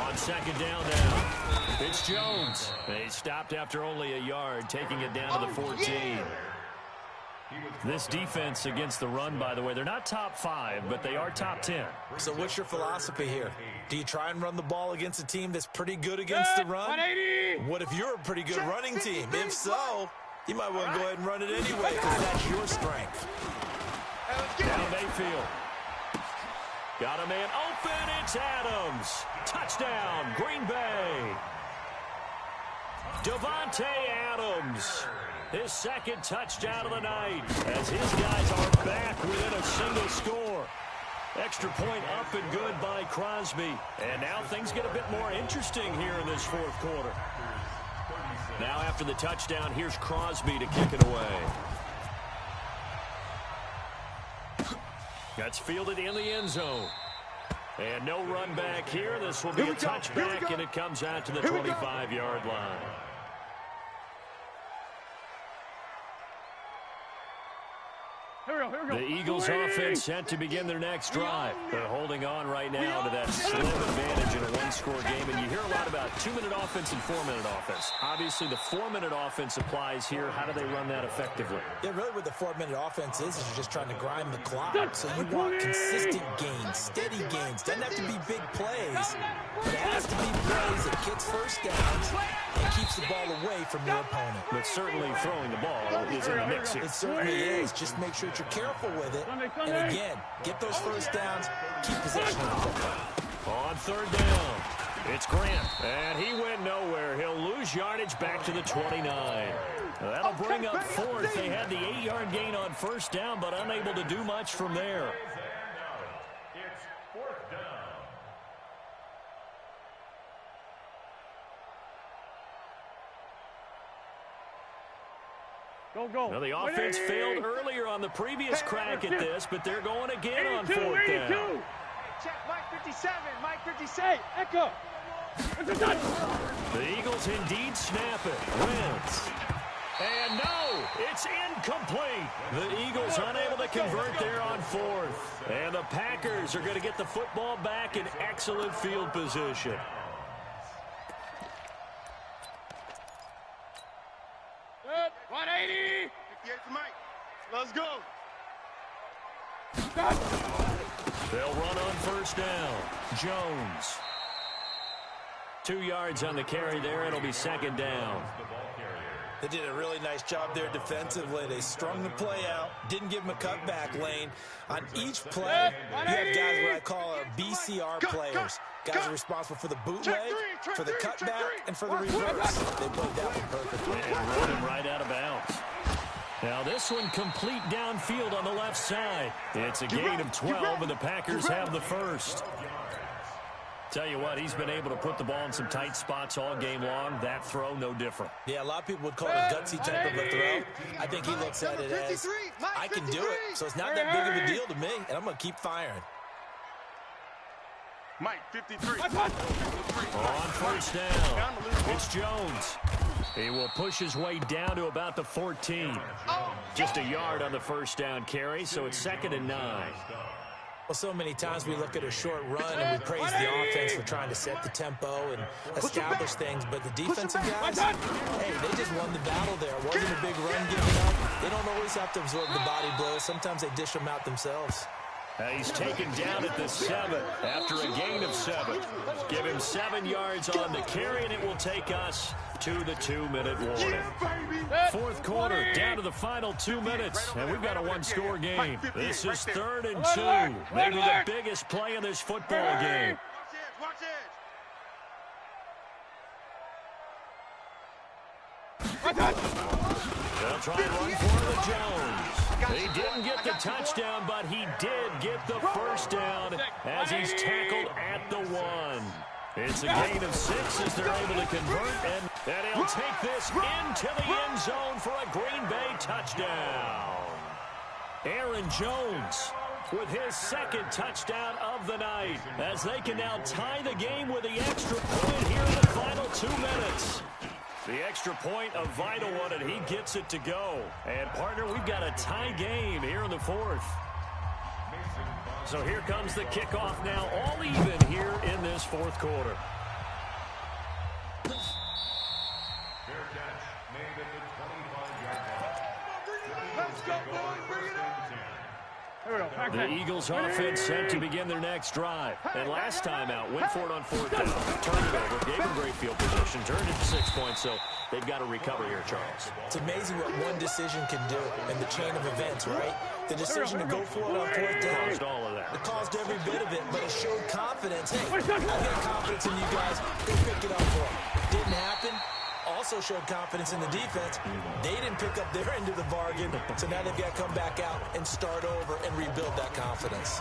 On second down now, it's Jones. They stopped after only a yard, taking it down to the 14. This defense against the run, by the way, they're not top 5, but they are top 10. So what's your philosophy here? Do you try and run the ball against a team that's pretty good against the run? 180. What if you're a pretty good running team? If so, you might want to go ahead and run it anyway because that's your strength. Now Mayfield. Got a man open. It's Adams. Touchdown, Green Bay. Devontae Adams. His second touchdown of the night as his guys are back within a single score. Extra point up and good by Crosby. And now things get a bit more interesting here in this fourth quarter. Now after the touchdown, here's Crosby to kick it away. That's fielded in the end zone. And no run back here. This will be a touchback, and it comes out to the 25-yard line. Here we go. The Eagles offense set to begin their next drive. They're holding on right now to that slim advantage in a one-score game. And you hear a lot about 2-minute offense and 4-minute offense. Obviously, the 4-minute offense applies here. How do they run that effectively? Yeah, really what the 4-minute offense is you're just trying to grind the clock. So you want consistent gains, steady gains. Doesn't have to be big plays, but it has to be plays that gets first downs and keeps the ball away from your opponent. But certainly throwing the ball is in the mix here. It certainly is. Just make sure that you're careful with it. And again, get those first downs, keep possession of the ball. On third down, it's Grant, and he went nowhere. He'll lose yardage back to the 29. That'll bring up fourth. They had the 8-yard gain on first down, but unable to do much from there. It's fourth down. Go. Well, the offense failed earlier on the previous crack at this, but they're going again on fourth down. Check Mike 57. Mike 57. Echo. The Eagles indeed snap it. Wentz. And no, it's incomplete. The Eagles unable to convert there on fourth. And the Packers are going to get the football back in excellent field position. Good. 180. 58 for Mike. Let's go. They'll run on first down. Jones. 2 yards on the carry there. It'll be second down. They did a really nice job there defensively. They strung the play out, didn't give him a cutback lane. On each play, you have guys what I call BCR players. Guys are responsible for the bootleg, for the cutback, and for the reverse. They played that one perfectly. And rode him right out of bounds. Now this one complete downfield on the left side. It's a gain of 12, and the Packers have the first. Tell you what, he's been able to put the ball in some tight spots all game long. That throw, no different. Yeah, a lot of people would call it a gutsy type of a throw. I think he looks at it as, I can do it. So it's not that big of a deal to me, and I'm going to keep firing. Mike 53. On first down, it's Jones. He will push his way down to about the 14. Just a yard on the first down carry, so it's 2nd and 9. Well, so many times we look at a short run and we praise the offense for trying to set the tempo and establish things, but the defensive guys, hey, they just won the battle there. It wasn't a big run given up. They don't always have to absorb the body blows. Sometimes they dish them out themselves. He's taken down at the 7 after a gain of 7. Give him 7 yards on the carry, and it will take us to the 2-minute warning. Fourth quarter, down to the final 2 minutes, and we've got a one-score game. This is 3rd and 2, maybe the biggest play in this football game. Watch it. They'll try and run for the Jones. He didn't get the touchdown, but he did get the first down as he's tackled at the 1. It's a gain of 6 as they're able to convert, and he'll take this into the end zone for a Green Bay touchdown. Aaron Jones with his second touchdown of the night as they can now tie the game with the extra point here in the final 2 minutes. The extra point, a vital one, and he gets it to go. And, partner, we've got a tie game here in the 4th. So here comes the kickoff now, all even here in this 4th quarter. Fair catch made at the 25-yard line. Let's go, boys. Bring it up. The Eagles offense set to begin their next drive. And last time out, went for it on 4th down. Turned it over, gave them great field position, turned it to 6 points, so they've got to recover here, Charles. It's amazing what one decision can do in the chain of events, right? The decision to go for it on 4th down. Caused all of that. It caused every bit of it, but it showed confidence. Hey, I've got confidence in you guys. Go pick it up for them. Didn't happen. Also showed confidence in the defense. They didn't pick up their end of the bargain, so now they've got to come back out and start over and rebuild that confidence.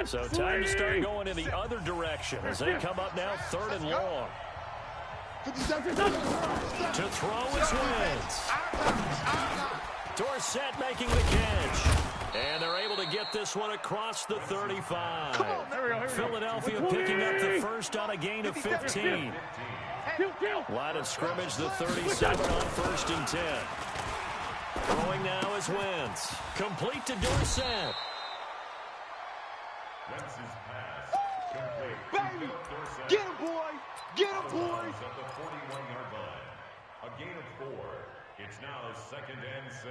So time to start going in the other direction as they come up now 3rd and long. To throw is Wentz. Dorsett making the catch. And they're able to get this one across the 35. Philadelphia picking up the first on a gain of 15. Line of scrimmage, the 37 on 1st and 10. Throwing now is Wentz. Complete to Dorsett. Wentz's pass complete. Baby, get him, boy. Get him, boys. At the 41-yard line. A gain of 4. It's now 2nd and 6.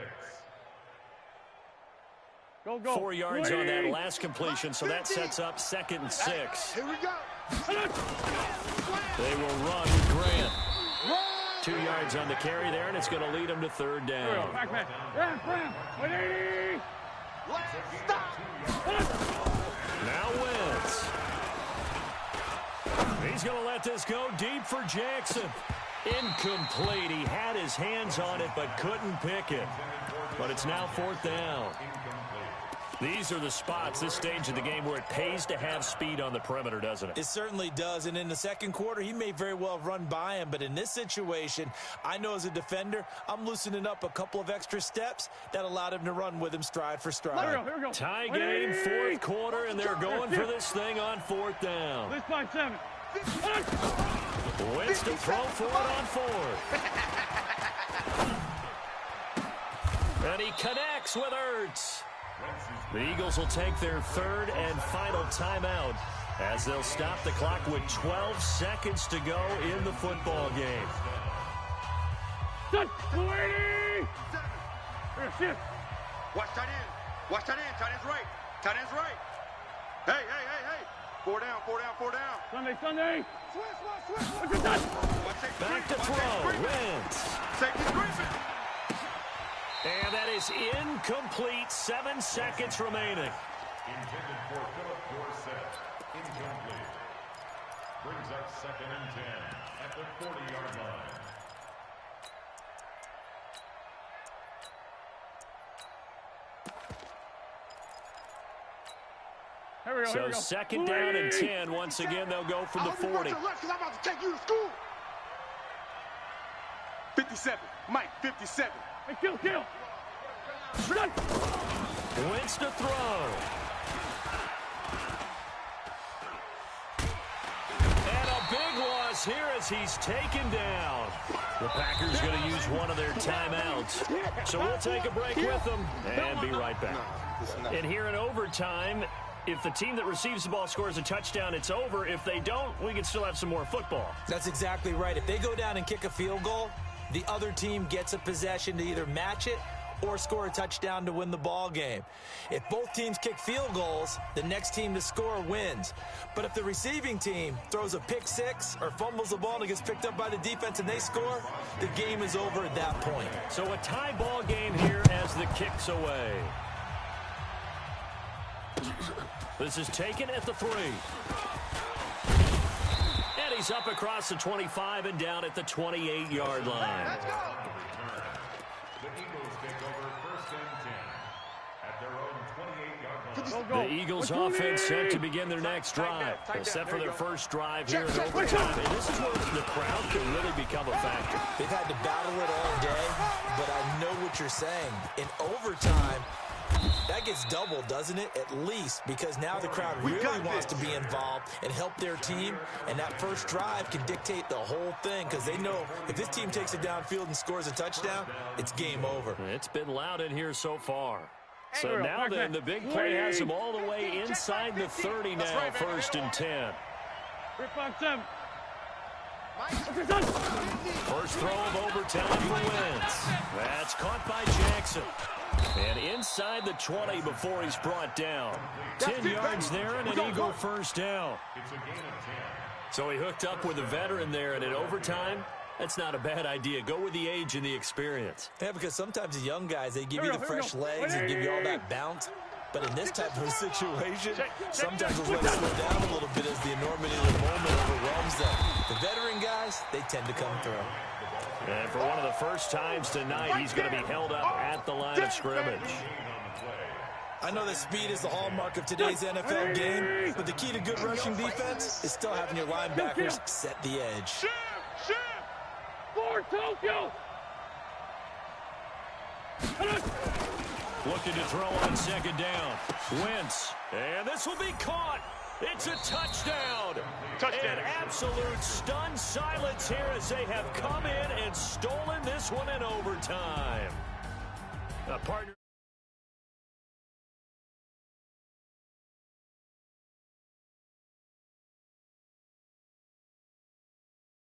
Go. 4 yards on that last completion, so that sets up 2nd and 6. Here we go. They will run with Grant. 2 yards on the carry there, and it's going to lead them to 3rd down. Back. Stop. Now Wentz. He's going to let this go deep for Jackson. Incomplete. He had his hands on it but couldn't pick it. But it's now 4th down. These are the spots, this stage of the game, where it pays to have speed on the perimeter, doesn't it? It certainly does, and in the 2nd quarter, he may very well have run by him, but in this situation, I know as a defender, I'm loosening up a couple of extra steps that allowed him to run with him stride for stride. Here we go. Tie game, 4th quarter, and they're going for this thing on 4th down. This by 7. Wentz to throw for it on 4th. And he connects with Ertz. The Eagles will take their 3rd and final timeout as they'll stop the clock with 12 seconds to go in the football game. Watch Tight end. Tight end's right. Tight end's right. Hey. 4 down. Sunday. Switch. Back to throw. Wentz. Safety's Griffin. And that is incomplete. 7 seconds remaining. Intended for Philip Dorsett. Incomplete. Brings up 2nd and 10 at the 40-yard line. Here we go. So 2nd down and 10. Once again, they'll go from the 40. I'm about to take you to school. 57. Mike, 57. Hey, kill. Wentz to throw. And a big loss here as he's taken down. The Packers going to use one of their timeouts. So we'll take a break with them and be right back. And here in overtime, if the team that receives the ball scores a touchdown, it's over. If they don't, we can still have some more football. That's exactly right. If they go down and kick a field goal, the other team gets a possession to either match it or score a touchdown to win the ball game. If both teams kick field goals, the next team to score wins. But if the receiving team throws a pick six or fumbles the ball and it gets picked up by the defense and they score, the game is over at that point. So a tie ball game here as the kick's away. This is taken at the 3. And he's up across the 25 and down at the 28-yard line. Let's go. The Eagles take over 1st and 10 at their own 28-yard line. The Eagles offense set to begin their next drive. They're set for their first drive here in overtime. And this is where the crowd can really become a factor. They've had to battle it all day, but I know what you're saying. In overtime, that gets doubled, doesn't it? At least, because now the crowd really wants to be involved and help their team, and that first drive can dictate the whole thing because they know if this team takes it downfield and scores a touchdown, it's game over. It's been loud in here so far. So now then, the big play has them all the way inside the 30 now, 1st and 10. First throw of overtime for Wentz. That's caught by Jackson. And inside the 20 before he's brought down. 10 yards there and an Eagle first down. So he hooked up with a veteran there, and in overtime, that's not a bad idea. Go with the age and the experience. Yeah, because sometimes the young guys, they give you the fresh legs and give you all that bounce. But in this type of a situation, sometimes those legs slow down a little bit as the enormity of the moment overwhelms them. The veteran guys, they tend to come through. And for one of the first times tonight, he's going to be held up at the line of scrimmage. I know that speed is the hallmark of today's NFL game, but the key to good rushing defense is still having your linebackers set the edge. For Tokyo! Looking to throw on 2nd down. Wentz. And this will be caught. It's a touchdown. An absolute stunned silence here as they have come in and stolen this one in overtime. A partner.